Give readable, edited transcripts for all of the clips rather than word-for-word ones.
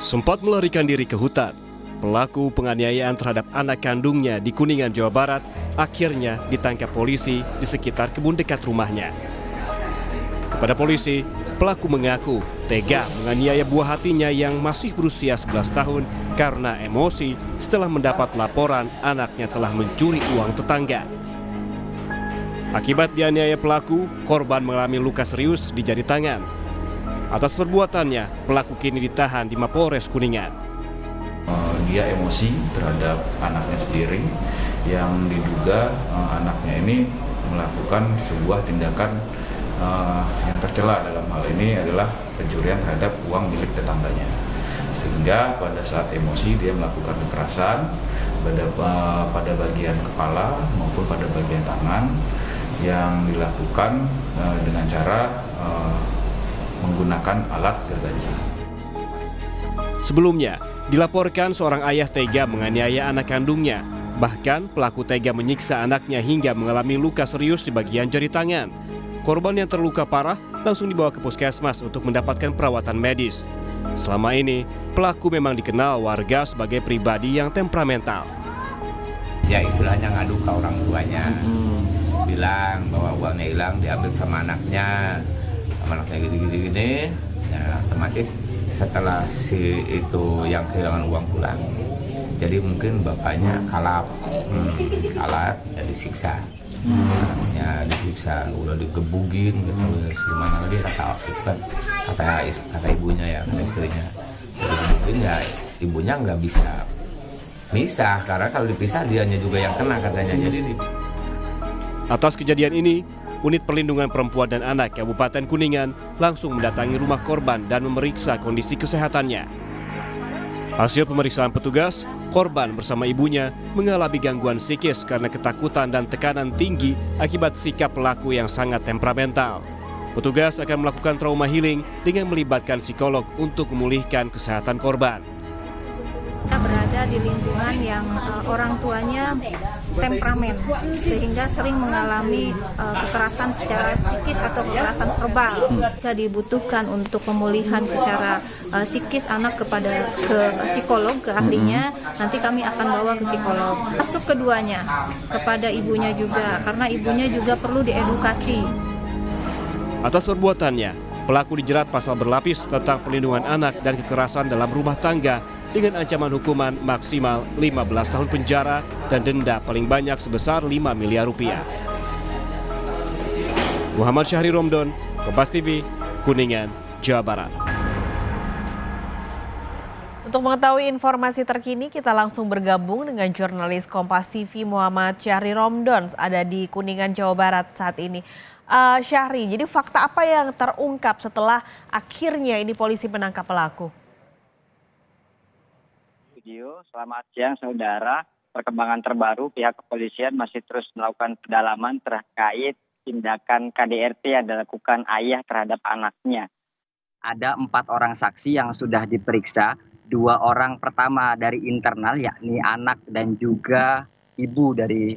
Sempat melarikan diri ke hutan, pelaku penganiayaan terhadap anak kandungnya di Kuningan, Jawa Barat akhirnya ditangkap polisi di sekitar kebun dekat rumahnya. Kepada polisi, pelaku mengaku tega menganiaya buah hatinya yang masih berusia 11 tahun karena emosi setelah mendapat laporan anaknya telah mencuri uang tetangga. Akibat dianiaya pelaku, korban mengalami luka serius di jari tangan. Atas perbuatannya, pelaku kini ditahan di Mapolres Kuningan. Dia emosi terhadap anaknya sendiri yang diduga anaknya ini melakukan sebuah tindakan yang tercela. Dalam hal ini adalah pencurian terhadap uang milik tetangganya. Sehingga pada saat emosi dia melakukan kekerasan pada bagian kepala maupun pada bagian tangan yang dilakukan dengan cara menggunakan alat gergaji. Sebelumnya, dilaporkan seorang ayah tega menganiaya anak kandungnya. Bahkan pelaku tega menyiksa anaknya hingga mengalami luka serius di bagian jari tangan. Korban yang terluka parah langsung dibawa ke puskesmas untuk mendapatkan perawatan medis. Selama ini, pelaku memang dikenal warga sebagai pribadi yang temperamental. Ya istilahnya ngadu ke orang tuanya, bilang bahwa uangnya hilang diambil sama anaknya gini-gini. Ya otomatis setelah si itu yang kehilangan uang pulang, jadi mungkin bapaknya kalap ya disiksa. Ya disiksa, udah digebugin gitu, gimana lagi kata ibunya ya, kata istrinya. Mungkin ya ibunya nggak bisa misah, karena kalau dipisah dianya juga yang kena katanya. Jadi Atas kejadian ini, Unit Perlindungan Perempuan dan Anak Kabupaten Kuningan langsung mendatangi rumah korban dan memeriksa kondisi kesehatannya. Hasil pemeriksaan petugas, korban bersama ibunya mengalami gangguan psikis karena ketakutan dan tekanan tinggi akibat sikap pelaku yang sangat temperamental. Petugas akan melakukan trauma healing dengan melibatkan psikolog untuk memulihkan kesehatan korban. Kita berada di lingkungan yang orang tuanya temperamen, sehingga sering mengalami kekerasan secara psikis atau kekerasan verbal. Jika dibutuhkan untuk pemulihan secara psikis anak kepada psikolog, ke ahlinya, nanti kami akan bawa ke psikolog. Masuk keduanya, kepada ibunya juga, karena ibunya juga perlu diedukasi. Atas perbuatannya, pelaku dijerat pasal berlapis tentang perlindungan anak dan kekerasan dalam rumah tangga dengan ancaman hukuman maksimal 15 tahun penjara dan denda paling banyak sebesar 5 miliar rupiah. Muhammad Syahri Romdon, Kompas TV, Kuningan, Jawa Barat. Untuk mengetahui informasi terkini, kita langsung bergabung dengan jurnalis Kompas TV Muhammad Syahri Romdon, ada di Kuningan, Jawa Barat saat ini. Syahri, jadi fakta apa yang terungkap setelah akhirnya ini polisi menangkap pelaku? Selamat siang saudara, perkembangan terbaru pihak kepolisian masih terus melakukan pendalaman terkait tindakan KDRT yang dilakukan ayah terhadap anaknya. Ada 4 orang saksi yang sudah diperiksa, 2 orang pertama dari internal yakni anak dan juga ibu dari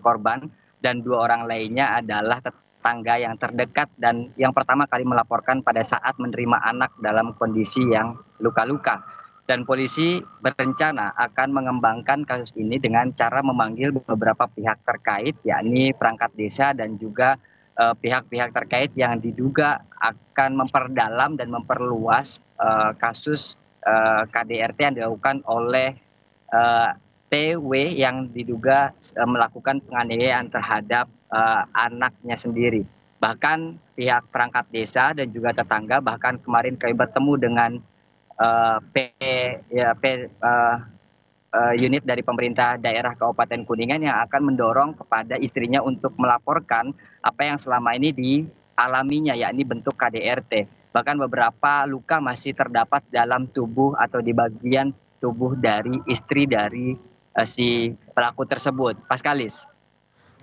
korban, dan 2 orang lainnya adalah tetangga yang terdekat dan yang pertama kali melaporkan pada saat menerima anak dalam kondisi yang luka-luka. Dan polisi berencana akan mengembangkan kasus ini dengan cara memanggil beberapa pihak terkait, yakni perangkat desa dan juga pihak-pihak terkait yang diduga akan memperdalam dan memperluas kasus KDRT yang dilakukan oleh TW yang diduga melakukan penganiayaan terhadap anaknya sendiri. Bahkan pihak perangkat desa dan juga tetangga, bahkan kemarin kami bertemu dengan unit dari pemerintah daerah Kabupaten Kuningan yang akan mendorong kepada istrinya untuk melaporkan apa yang selama ini dialaminya, yakni bentuk KDRT. Bahkan beberapa luka masih terdapat dalam tubuh atau di bagian tubuh dari istri dari si pelaku tersebut. Paskalis.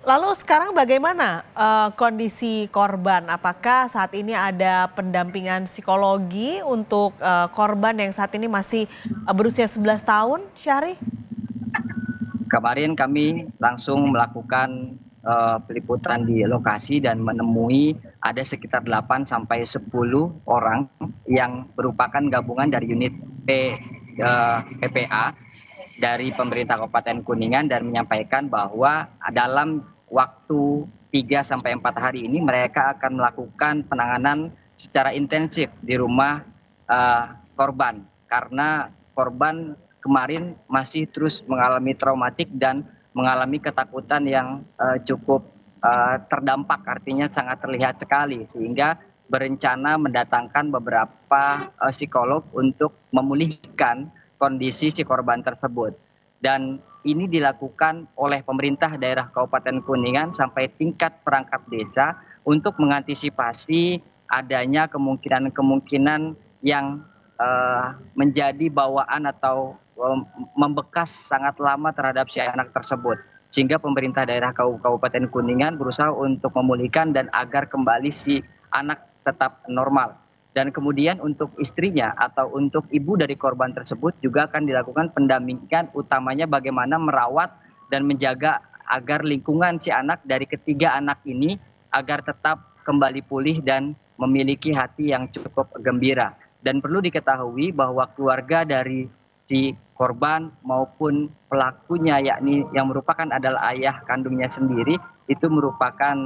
Lalu sekarang bagaimana kondisi korban? Apakah saat ini ada pendampingan psikologi untuk korban yang saat ini masih berusia 11 tahun, Syahri? Kemarin kami langsung melakukan peliputan di lokasi dan menemui ada sekitar 8 sampai 10 orang yang merupakan gabungan dari unit PPA dari pemerintah Kabupaten Kuningan dan menyampaikan bahwa dalam waktu 3 sampai 4 hari ini mereka akan melakukan penanganan secara intensif di rumah korban, karena korban kemarin masih terus mengalami traumatik dan mengalami ketakutan yang cukup terdampak, artinya sangat terlihat sekali, sehingga berencana mendatangkan beberapa psikolog untuk memulihkan kondisi si korban tersebut. Dan ini dilakukan oleh pemerintah daerah Kabupaten Kuningan sampai tingkat perangkat desa untuk mengantisipasi adanya kemungkinan-kemungkinan yang menjadi bawaan atau membekas sangat lama terhadap si anak tersebut. Sehingga pemerintah daerah Kabupaten Kuningan berusaha untuk memulihkan dan agar kembali si anak tetap normal. Dan kemudian untuk istrinya atau untuk ibu dari korban tersebut juga akan dilakukan pendampingan, utamanya bagaimana merawat dan menjaga agar lingkungan si anak dari ketiga anak ini agar tetap kembali pulih dan memiliki hati yang cukup gembira. Dan perlu diketahui bahwa keluarga dari si korban maupun pelakunya, yakni yang merupakan adalah ayah kandungnya sendiri, itu merupakan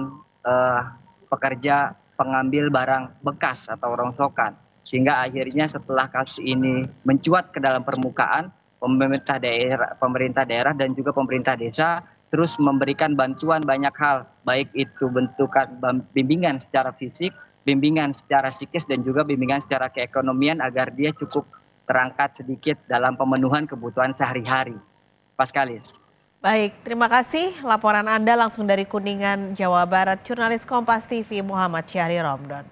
pekerja pengambil barang bekas atau rongsokan. Sehingga akhirnya setelah kasus ini mencuat ke dalam permukaan, pemerintah daerah dan juga pemerintah desa terus memberikan bantuan banyak hal, baik itu bentukan bimbingan secara fisik, bimbingan secara psikis, dan juga bimbingan secara keekonomian agar dia cukup terangkat sedikit dalam pemenuhan kebutuhan sehari-hari. Paskalis. Baik, terima kasih laporan Anda langsung dari Kuningan, Jawa Barat, jurnalis Kompas TV Muhammad Syahri Romdon.